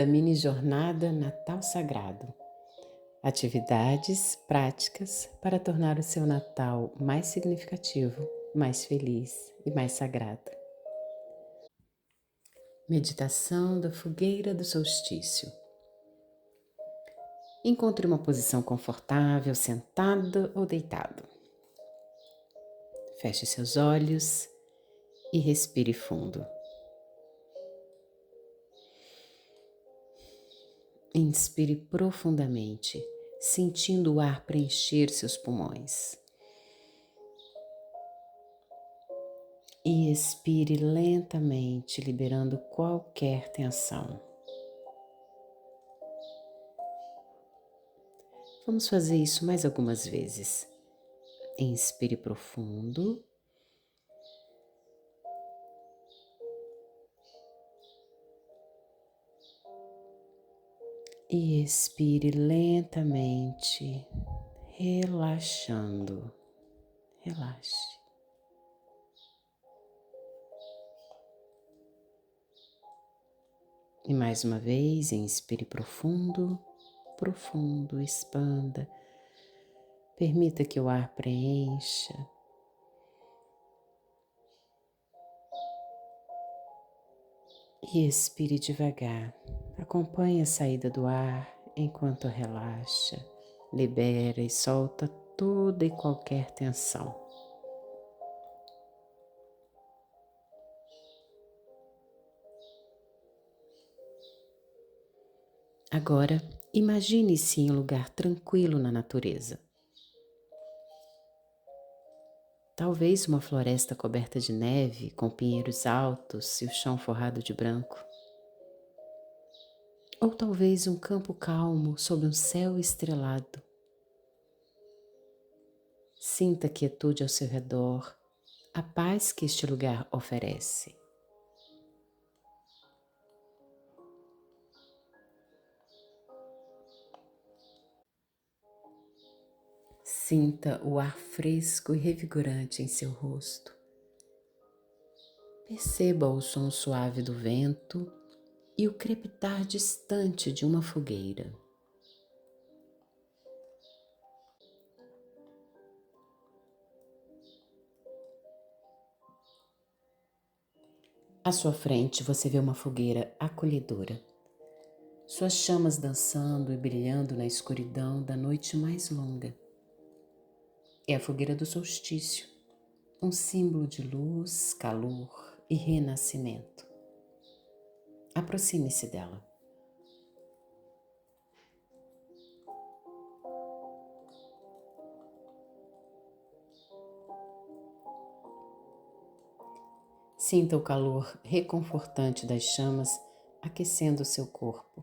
da mini jornada Natal Sagrado. Atividades práticas para tornar o seu Natal mais significativo, mais feliz e mais sagrado. Meditação da fogueira do solstício. Encontre uma posição confortável, sentado ou deitado. Feche seus olhos e respire fundo. Inspire profundamente, sentindo o ar preencher seus pulmões. E expire lentamente, liberando qualquer tensão. Vamos fazer isso mais algumas vezes. Inspire profundo. E expire lentamente, relaxando. Relaxe. E mais uma vez, inspire profundo, profundo, expanda. Permita que o ar preencha. E expire devagar. Acompanhe a saída do ar enquanto relaxa, libera e solta toda e qualquer tensão. Agora, imagine-se em um lugar tranquilo na natureza. Talvez uma floresta coberta de neve, com pinheiros altos e o chão forrado de branco. Ou talvez um campo calmo sob um céu estrelado. Sinta a quietude ao seu redor, a paz que este lugar oferece. Sinta o ar fresco e revigorante em seu rosto. Perceba o som suave do vento e o crepitar distante de uma fogueira. À sua frente você vê uma fogueira acolhedora, suas chamas dançando e brilhando na escuridão da noite mais longa. É a fogueira do solstício, um símbolo de luz, calor e renascimento. Aproxime-se dela. Sinta o calor reconfortante das chamas aquecendo o seu corpo.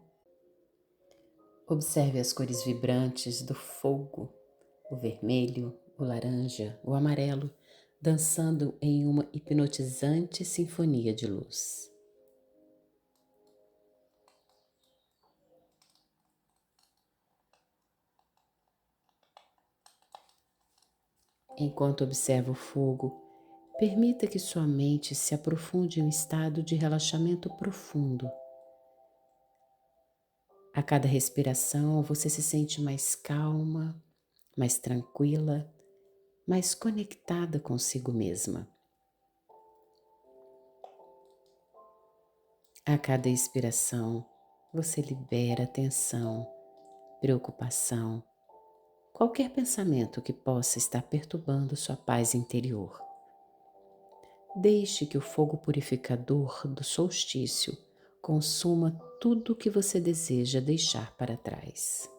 Observe as cores vibrantes do fogo, o vermelho, o laranja, o amarelo, dançando em uma hipnotizante sinfonia de luz. Enquanto observa o fogo, permita que sua mente se aprofunde em um estado de relaxamento profundo. A cada respiração, você se sente mais calma, mais tranquila, mais conectada consigo mesma. A cada expiração, você libera tensão, preocupação, qualquer pensamento que possa estar perturbando sua paz interior. Deixe que o fogo purificador do solstício consuma tudo o que você deseja deixar para trás.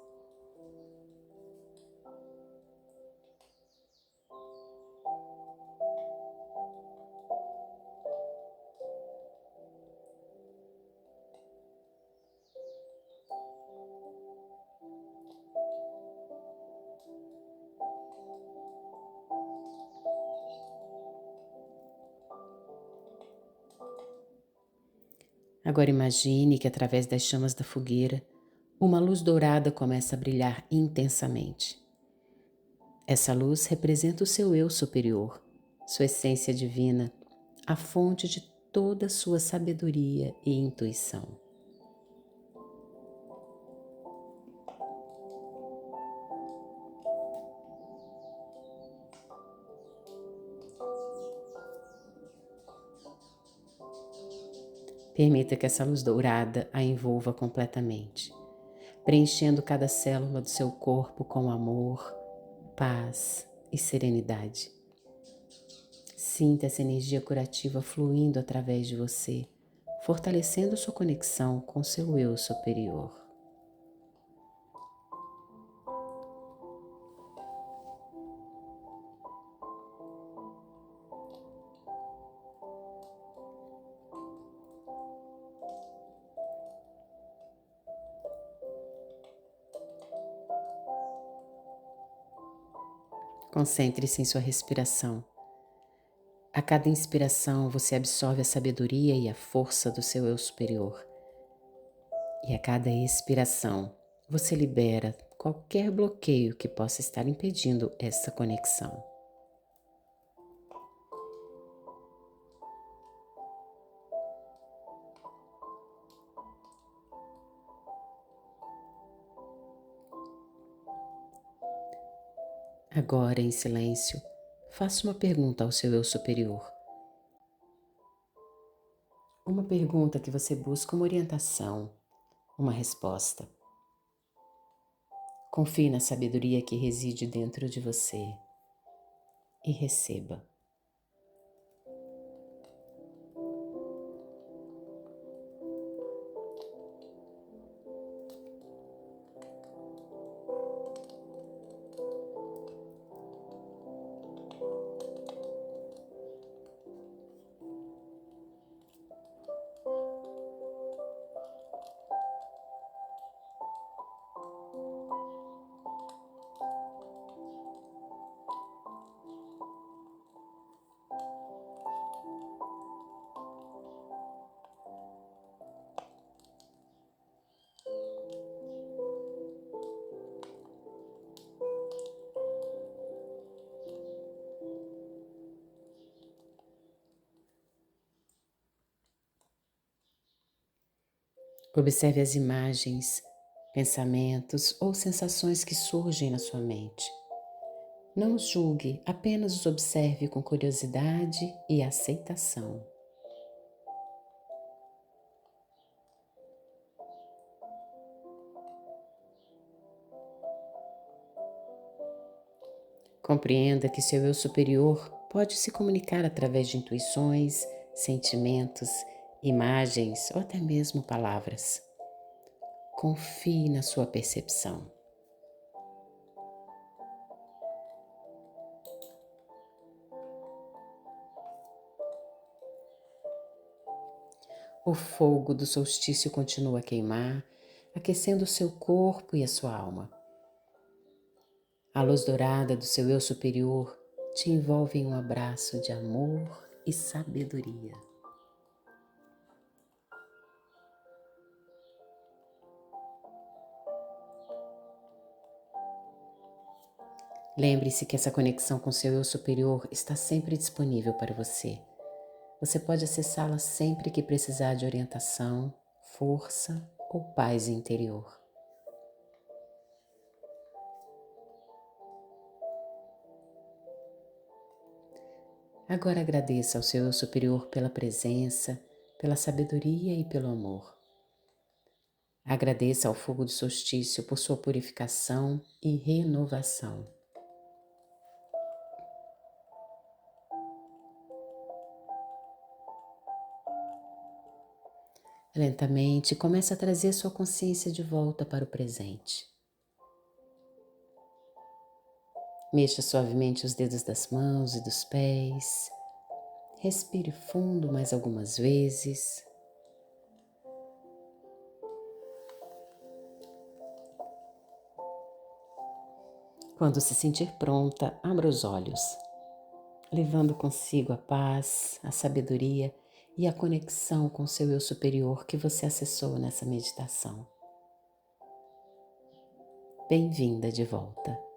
Agora imagine que através das chamas da fogueira, uma luz dourada começa a brilhar intensamente. Essa luz representa o seu eu superior, sua essência divina, a fonte de toda a sua sabedoria e intuição. Permita que essa luz dourada a envolva completamente, preenchendo cada célula do seu corpo com amor, paz e serenidade. Sinta essa energia curativa fluindo através de você, fortalecendo sua conexão com seu eu superior. Concentre-se em sua respiração. A cada inspiração, você absorve a sabedoria e a força do seu eu superior. E a cada expiração, você libera qualquer bloqueio que possa estar impedindo essa conexão. Agora, em silêncio, faça uma pergunta ao seu eu superior. Uma pergunta que você busca uma orientação, uma resposta. Confie na sabedoria que reside dentro de você e receba. Observe as imagens, pensamentos ou sensações que surgem na sua mente. Não os julgue, apenas os observe com curiosidade e aceitação. Compreenda que seu eu superior pode se comunicar através de intuições, sentimentos, imagens ou até mesmo palavras. Confie na sua percepção. O fogo do solstício continua a queimar, aquecendo o seu corpo e a sua alma. A luz dourada do seu eu superior te envolve em um abraço de amor e sabedoria. Lembre-se que essa conexão com seu eu superior está sempre disponível para você. Você pode acessá-la sempre que precisar de orientação, força ou paz interior. Agora agradeça ao seu eu superior pela presença, pela sabedoria e pelo amor. Agradeça ao fogo do solstício por sua purificação e renovação. Lentamente, comece a trazer sua consciência de volta para o presente. Mexa suavemente os dedos das mãos e dos pés. Respire fundo mais algumas vezes. Quando se sentir pronta, abra os olhos, levando consigo a paz, a sabedoria e a conexão com seu eu superior que você acessou nessa meditação. Bem-vinda de volta.